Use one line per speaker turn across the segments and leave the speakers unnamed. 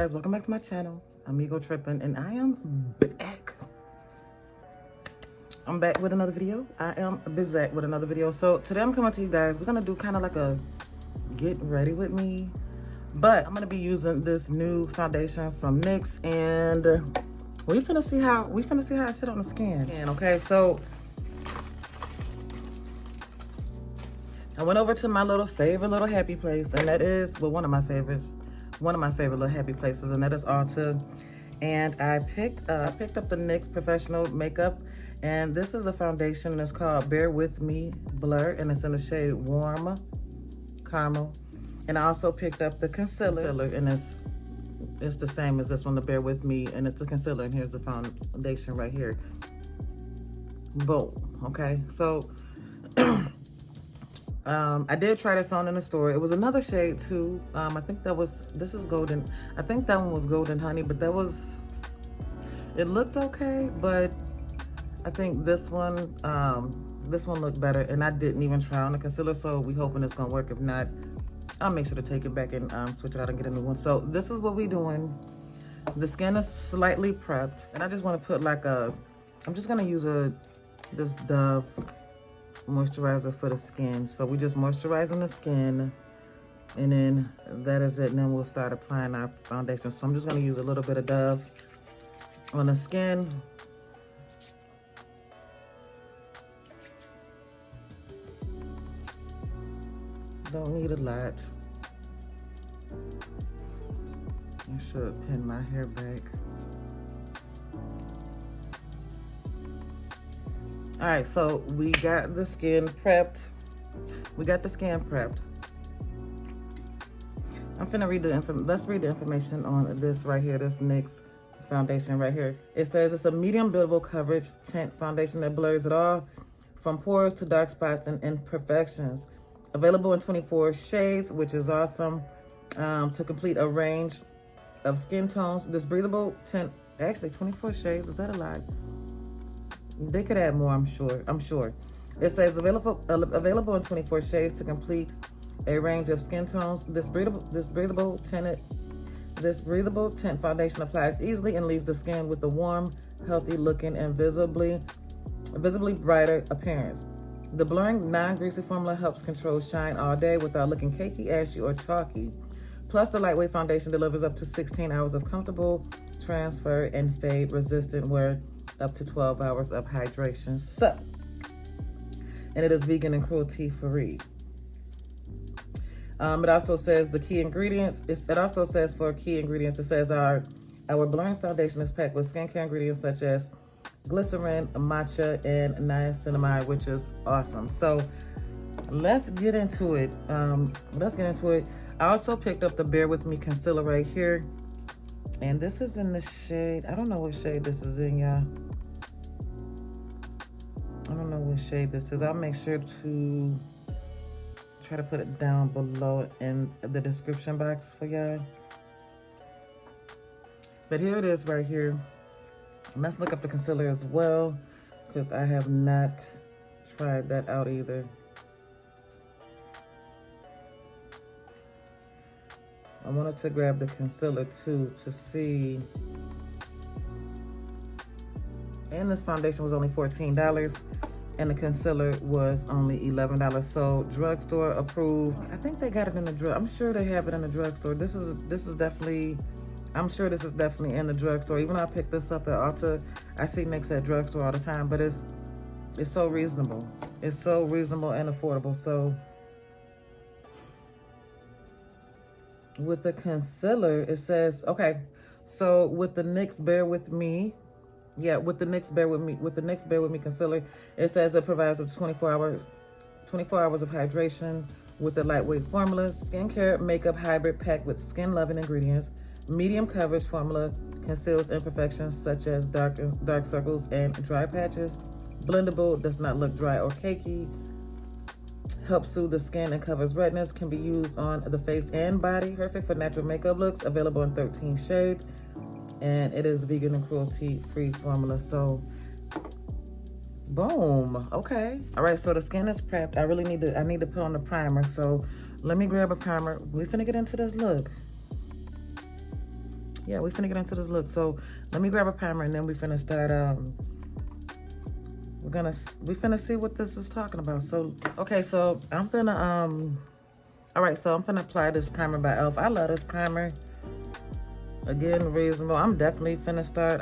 guys, welcome back to my channel. I'm Ego Trippin' and I am back. I'm back with another video. I am busy with another video. So today I'm coming to you guys. We're gonna do kind of like a get ready with me, but I'm gonna be using this new foundation from NYX, and we finna see how I sit on the skin. And okay, so I went over to my favorite little happy place, and that is, well, one of my favorite little happy places, and that is Ulta. And I picked up the NYX Professional Makeup, and this is a foundation, and it's called Bear With Me Blur, and it's in the shade Warm Caramel. And I also picked up the concealer, and it's the same as this one, the Bear With Me, and it's the concealer, and here's the foundation right here. Boom. Okay, so I did try this on in the store. It was another shade too. I think this is golden. I think that one was golden honey, but it looked okay, but I think this one looked better, and I didn't even try on the concealer, so we hoping it's gonna work. If not, I'll make sure to take it back and switch it out and get a new one. So this is what we doing. The skin is slightly prepped, and I just want to put I'm just gonna use this Dove moisturizer for the skin. So we just moisturizing the skin, and then that is it, and then we'll start applying our foundation. So I'm just going to use a little bit of Dove on the skin. Don't need a lot. I should pin my hair back. All right, so we got the skin prepped. I'm finna read let's read the information on this right here, this NYX foundation right here. It says it's a medium buildable coverage tint foundation that blurs it all from pores to dark spots and imperfections. Available in 24 shades, which is awesome, to complete a range of skin tones. This breathable tint, actually 24 shades, is that a lot? They could add more, I'm sure. It says available in 24 shades to complete a range of skin tones. This breathable tint foundation applies easily and leaves the skin with a warm, healthy looking, and visibly brighter appearance. The blurring, non-greasy formula helps control shine all day without looking cakey, ashy, or chalky. Plus, the lightweight foundation delivers up to 16 hours of comfortable transfer and fade resistant wear, up to 12 hours of hydration. So, and it is vegan and cruelty free. It also says the key ingredients. It also says for key ingredients, it says our blurring foundation is packed with skincare ingredients such as glycerin, matcha, and niacinamide, which is awesome. So let's get into it. I also picked up the Bear With Me concealer right here, and this is in the shade, I don't know what shade this is in, y'all. I don't know what shade this is. I'll make sure to try to put it down below in the description box for y'all. But here it is right here. Let's look up the concealer as well, because I have not tried that out either. I wanted to grab the concealer too to see. And this foundation was only $14, and the concealer was only $11. So drugstore approved. I think they got it in the drug. I'm sure they have it in the drugstore. This is definitely. I'm sure this is definitely in the drugstore. Even though I picked this up at Ulta, I see NYX at drugstore all the time. But it's so reasonable. It's so reasonable and affordable. So with the concealer, it says, okay, so with the NYX Bear With Me, with the NYX Bear With Me concealer, it says it provides up to 24 hours of hydration with a lightweight formula, skincare makeup hybrid packed with skin loving ingredients. Medium coverage formula conceals imperfections such as dark circles and dry patches. Blendable, does not look dry or cakey. Helps soothe the skin and covers redness. Can be used on the face and body. Perfect for natural makeup looks. Available in 13 shades. And it is vegan and cruelty-free formula. So, boom. Okay. All right, so the skin is prepped. I need to put on the primer. So let me grab a primer. We finna get into this look. yeah, we finna get into this look. So let me grab a primer and then we finna start, we finna see what this is talking about. So, okay, so I'm finna, all right, so I'm finna apply this primer by e.l.f. I love this primer. Again, reasonable. I'm definitely finna start,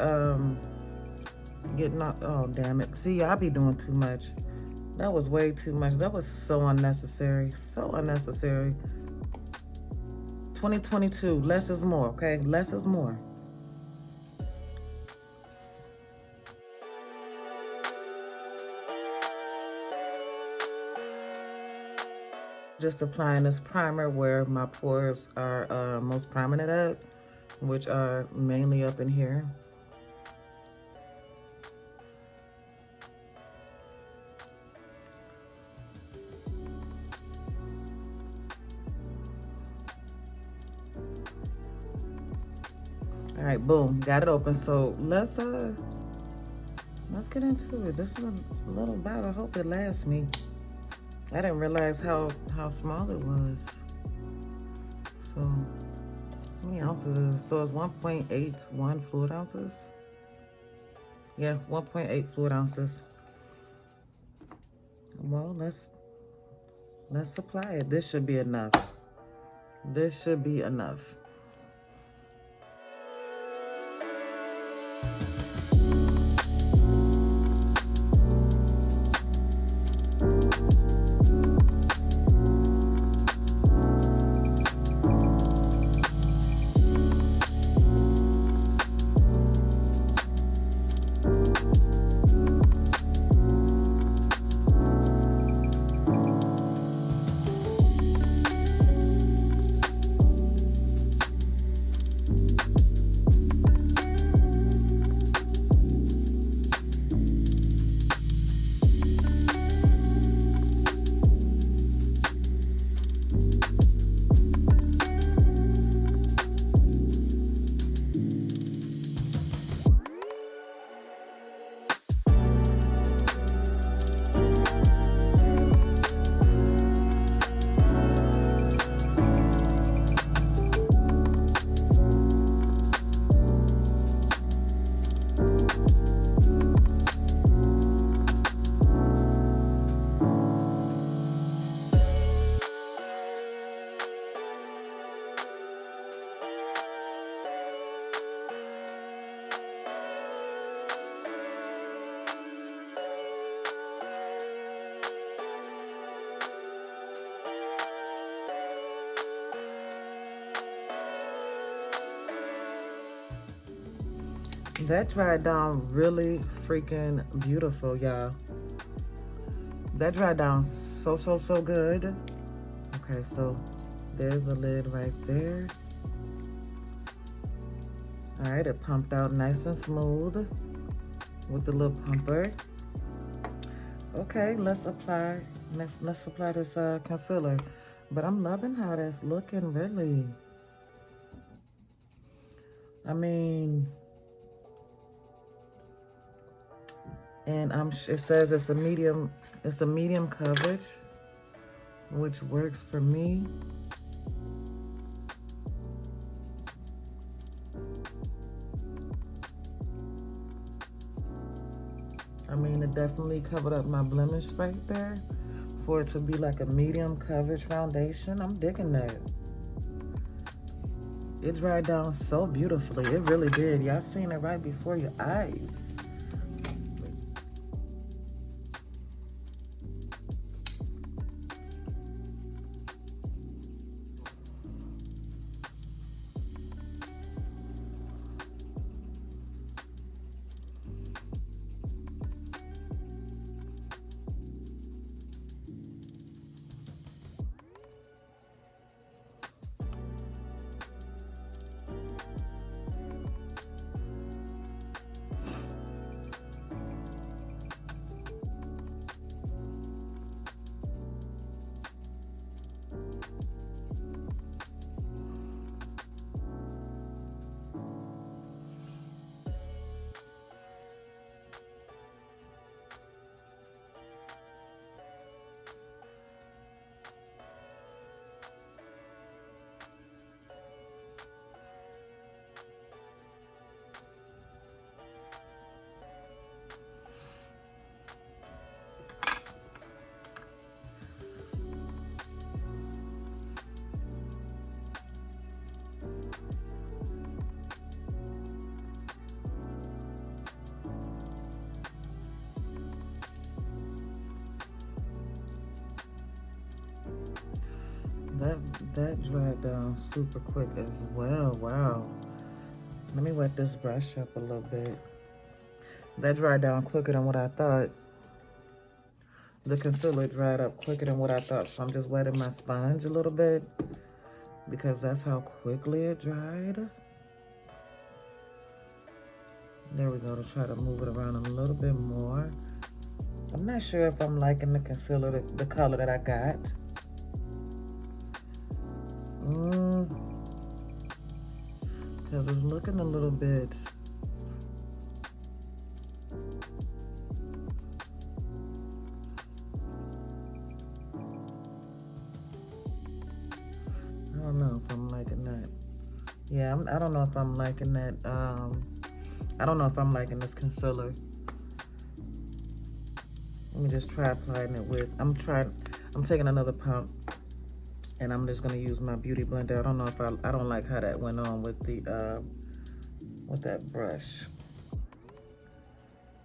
getting off, oh, damn it. See, I be doing too much. That was way too much. That was so unnecessary, so unnecessary. 2022, less is more, okay? Less is more. Just applying this primer where my pores are most prominent at, which are mainly up in here. All right, boom, got it open. So let's get into it. This is a little bottle. I hope it lasts me. I didn't realize how small it was. So, how many ounces is it? So it's 1.81 fluid ounces. Yeah, 1.8 fluid ounces. Well, let's apply it. This should be enough. This should be enough. That dried down really freaking beautiful, y'all. That dried down so good. Okay, so there's the lid right there. All right, it pumped out nice and smooth with the little pumper. Okay, let's apply this concealer. But I'm loving how that's looking, really. I mean, and it says it's a medium coverage, which works for me. I mean, it definitely covered up my blemish right there for it to be like a medium coverage foundation. I'm digging that. It dried down so beautifully. It really did. Y'all seen it right before your eyes. That dried down super quick as well. Wow. Let me wet this brush up a little bit. That dried down quicker than what I thought. The concealer dried up quicker than what I thought, so I'm just wetting my sponge a little bit because that's how quickly it dried. There we go, to try to move it around a little bit more. I'm not sure if I'm liking the concealer, the color that I got. Because it's looking a little bit... I don't know if I'm liking that. Yeah, I don't know if I'm liking that. I don't know if I'm liking this concealer. Let me just try applying it with, I'm taking another pump and I'm just gonna use my beauty blender. I don't know if I don't like how that went on with the, with that brush.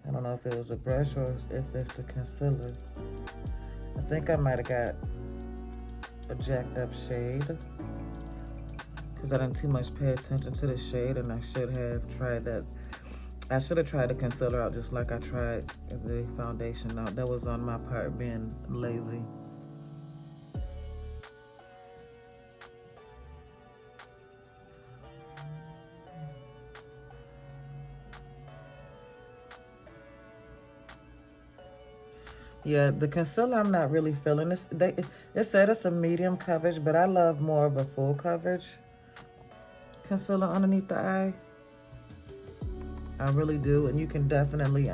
I don't know if it was a brush or if it's the concealer. I think I might've got a jacked up shade because I didn't too much pay attention to the shade, and I should have tried that. I should have tried the concealer out just like I tried the foundation out. That was on my part, being lazy. Yeah, the concealer, I'm not really feeling this. It said it's a medium coverage, but I love more of a full coverage concealer underneath the eye. I really do, and you can definitely,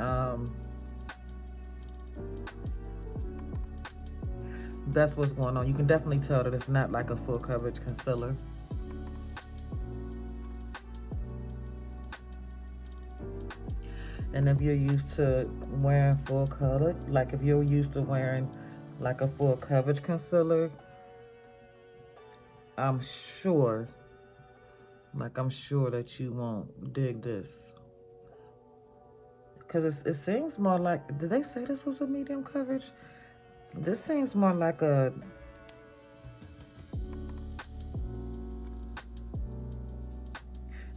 that's what's going on. You can definitely tell that it's not like a full coverage concealer. And if you're used to wearing full color, like if you're used to wearing like a full coverage concealer, I'm sure that you won't dig this. Because it seems more like, did they say this was a medium coverage? This seems more like a,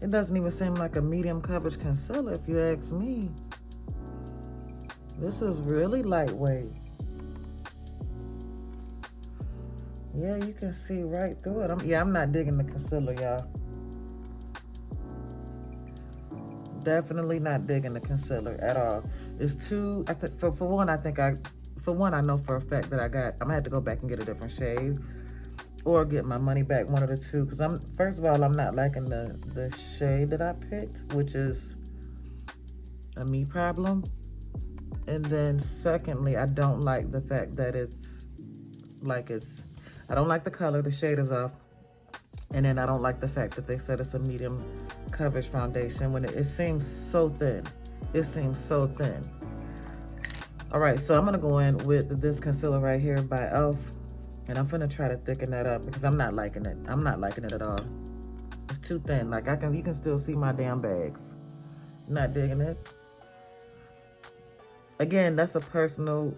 it doesn't even seem like a medium coverage concealer if you ask me. This is really lightweight. Yeah, you can see right through it. I'm not digging the concealer, y'all. Definitely not digging the concealer at all. It's too, for one, I know for a fact that I'm gonna have to go back and get a different shade or get my money back, one of the two. Because first of all, I'm not liking the shade that I picked, which is a me problem. And then secondly, I don't like the fact that I don't like the color, the shade is off. And then I don't like the fact that they said it's a medium coverage foundation when it seems so thin. It seems so thin. All right, so I'm gonna go in with this concealer right here by e.l.f. And I'm gonna try to thicken that up because I'm not liking it. I'm not liking it at all. It's too thin. Like you can still see my damn bags. Not digging it. Again, that's a personal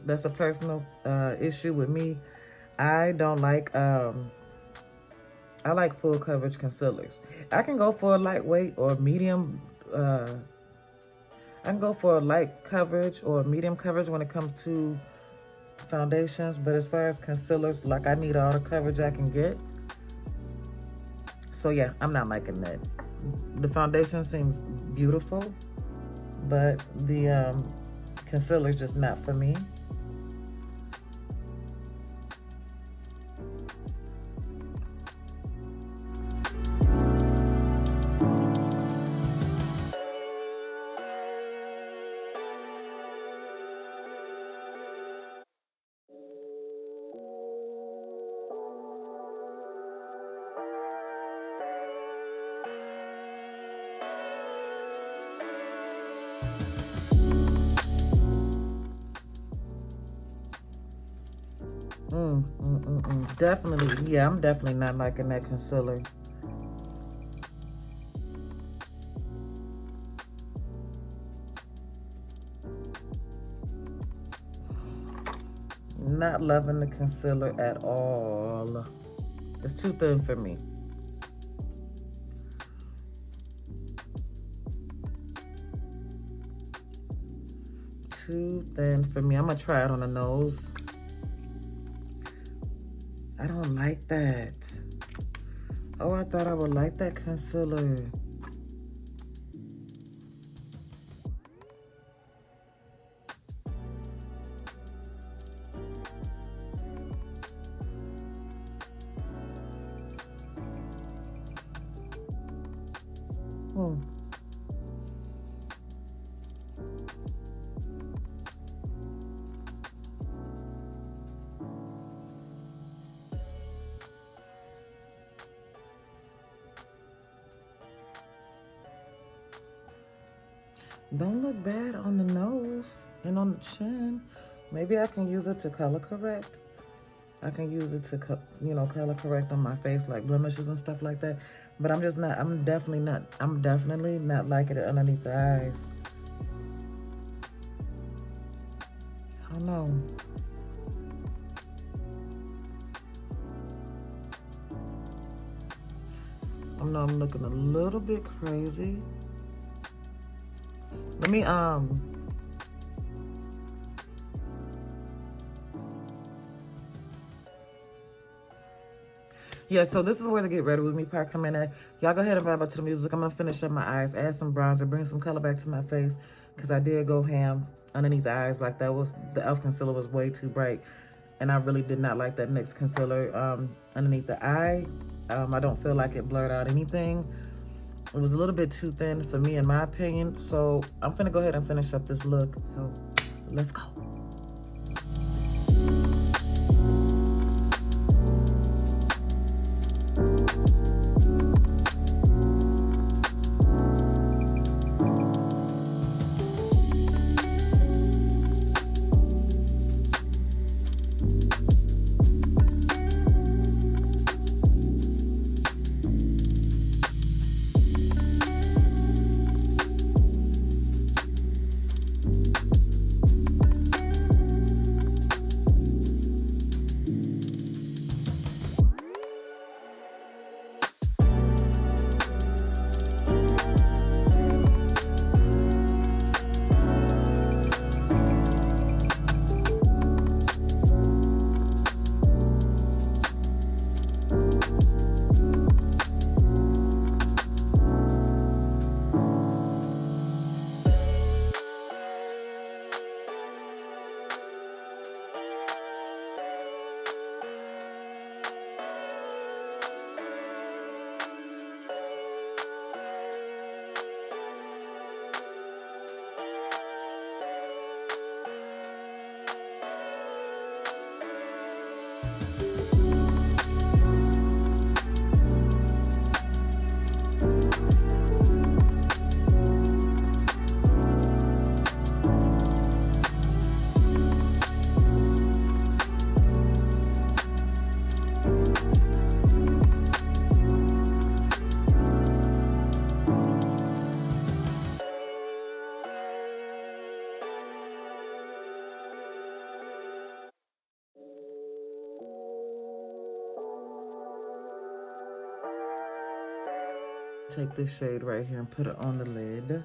issue with me. I don't like I like full coverage concealers. I can go for a lightweight or medium. I can go for a light coverage or medium coverage when it comes to foundations. But as far as concealers, like I need all the coverage I can get. So yeah, I'm not liking that. The foundation seems beautiful, but the concealer is just not for me. Definitely, yeah, I'm definitely not liking that concealer. Not loving the concealer at all. It's too thin for me. Too thin for me. I'm gonna try it on the nose. I don't like that. Oh, I thought I would like that concealer. Don't look bad on the nose and on the chin. Maybe I can use it to color correct. I can use it to, you know, color correct on my face, like blemishes and stuff like that. But I'm just not, I'm definitely not liking it underneath the eyes. I don't know. I know I'm looking a little bit crazy. Let me, yeah, so this is where the get ready with me part come in at. Y'all go ahead and vibe out to the music. I'm gonna finish up my eyes, add some bronzer, bring some color back to my face, because I did go ham underneath the eyes. Like that was, the e.l.f. concealer was way too bright, and I really did not like that NYX concealer underneath the eye. I don't feel like it blurred out anything. It was a little bit too thin for me, in my opinion. So I'm gonna go ahead and finish up this look. So let's go. Take this shade right here and put it on the lid.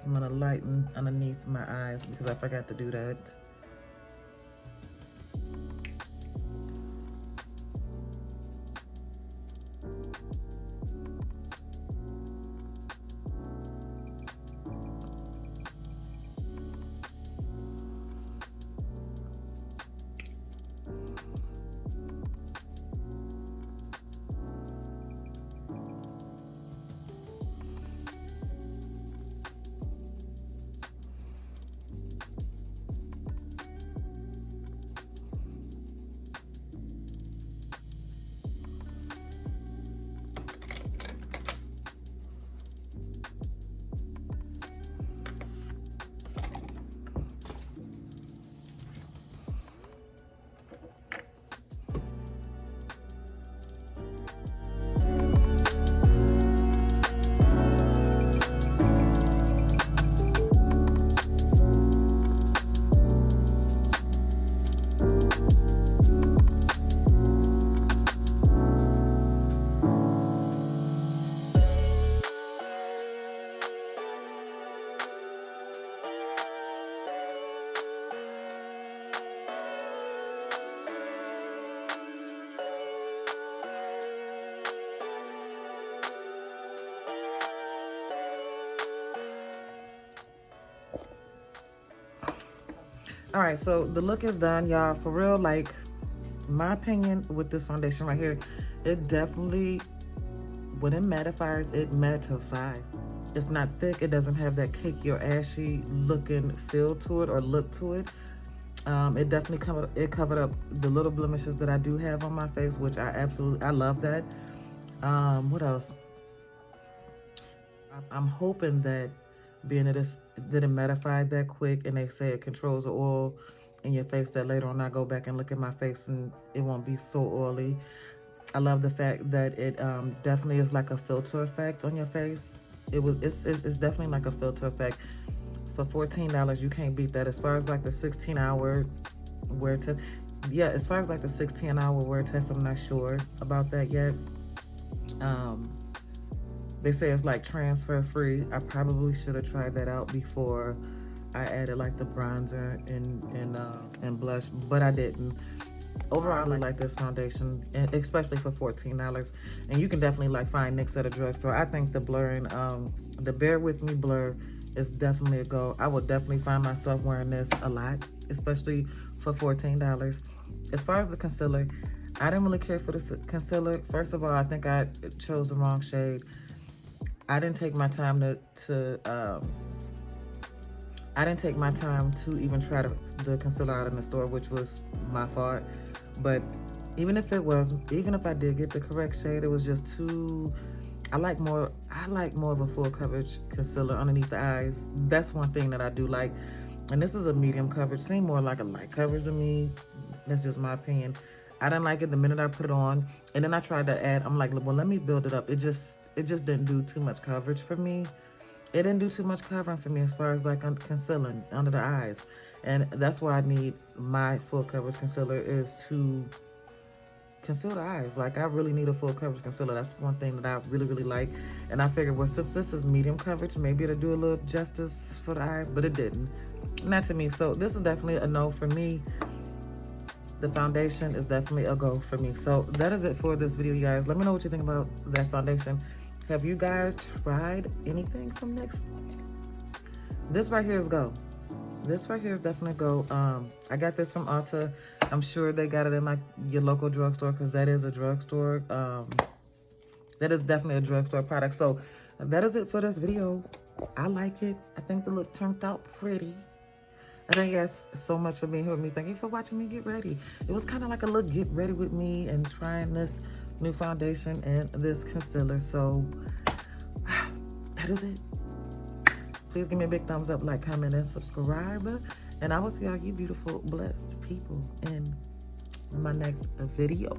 I'm gonna lighten underneath my eyes because I forgot to do that. All right, so the look is done, y'all. For real, like, my opinion with this foundation right here, it definitely, when it mattifies, it mattifies. It's not thick. It doesn't have that cakey or ashy looking feel to it or look to it. It definitely covered up the little blemishes that I do have on my face, which I love that. What else? I'm hoping that being that it didn't mattify that quick, and they say it controls the oil in your face, that later on I go back and look at my face and it won't be so oily. I love the fact that it definitely is like a filter effect on your face. It's definitely like a filter effect. For $14, you can't beat that. As far as like the 16-hour wear test, yeah, as far as like the 16-hour wear test, I'm not sure about that yet. They say it's like transfer free. I probably should have tried that out before I added like the bronzer and blush, but I didn't. Overall, I really like this foundation, and especially for $14. And you can definitely like find NYX at a drugstore. I think the blurring, the Bear With Me blur is definitely a go. I would definitely find myself wearing this a lot, especially for $14. As far as the concealer, I didn't really care for the concealer. First of all, I think I chose the wrong shade. I didn't take my time I didn't take my time to even try the concealer out in the store, which was my fault. But even if I did get the correct shade, it was just too, I like more of a full coverage concealer underneath the eyes. That's one thing that I do like. And this is a medium coverage, seemed more like a light coverage to me. That's just my opinion. I didn't like it the minute I put it on. And then I tried to add, I'm like, well, let me build it up. It just didn't do too much coverage for me. It didn't do too much covering for me as far as like concealing under the eyes. And that's why I need my full coverage concealer, is to conceal the eyes. Like, I really need a full coverage concealer. That's one thing that I really, really like. And I figured, well, since this is medium coverage, maybe it'll do a little justice for the eyes, but it didn't. Not to me. So this is definitely a no for me. The foundation is definitely a go for me. So that is it for this video, you guys. Let me know what you think about that foundation. Have you guys tried anything from NYX? This right here is go. This right here is definitely go. I got this from Ulta. I'm sure they got it in like your local drugstore, because that is a drugstore. That is definitely a drugstore product. So that is it for this video. I like it. I think the look turned out pretty. I thank you guys so much for being here with me. Thank you for watching me get ready. It was kind of like a little get ready with me and trying this new foundation and this concealer. So that is it. Please give me a big thumbs up, like, comment, and subscribe. And I will see all you beautiful, blessed people in my next video.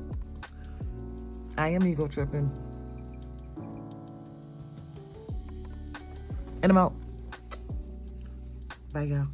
I am ego tripping. And I'm out. Bye, y'all.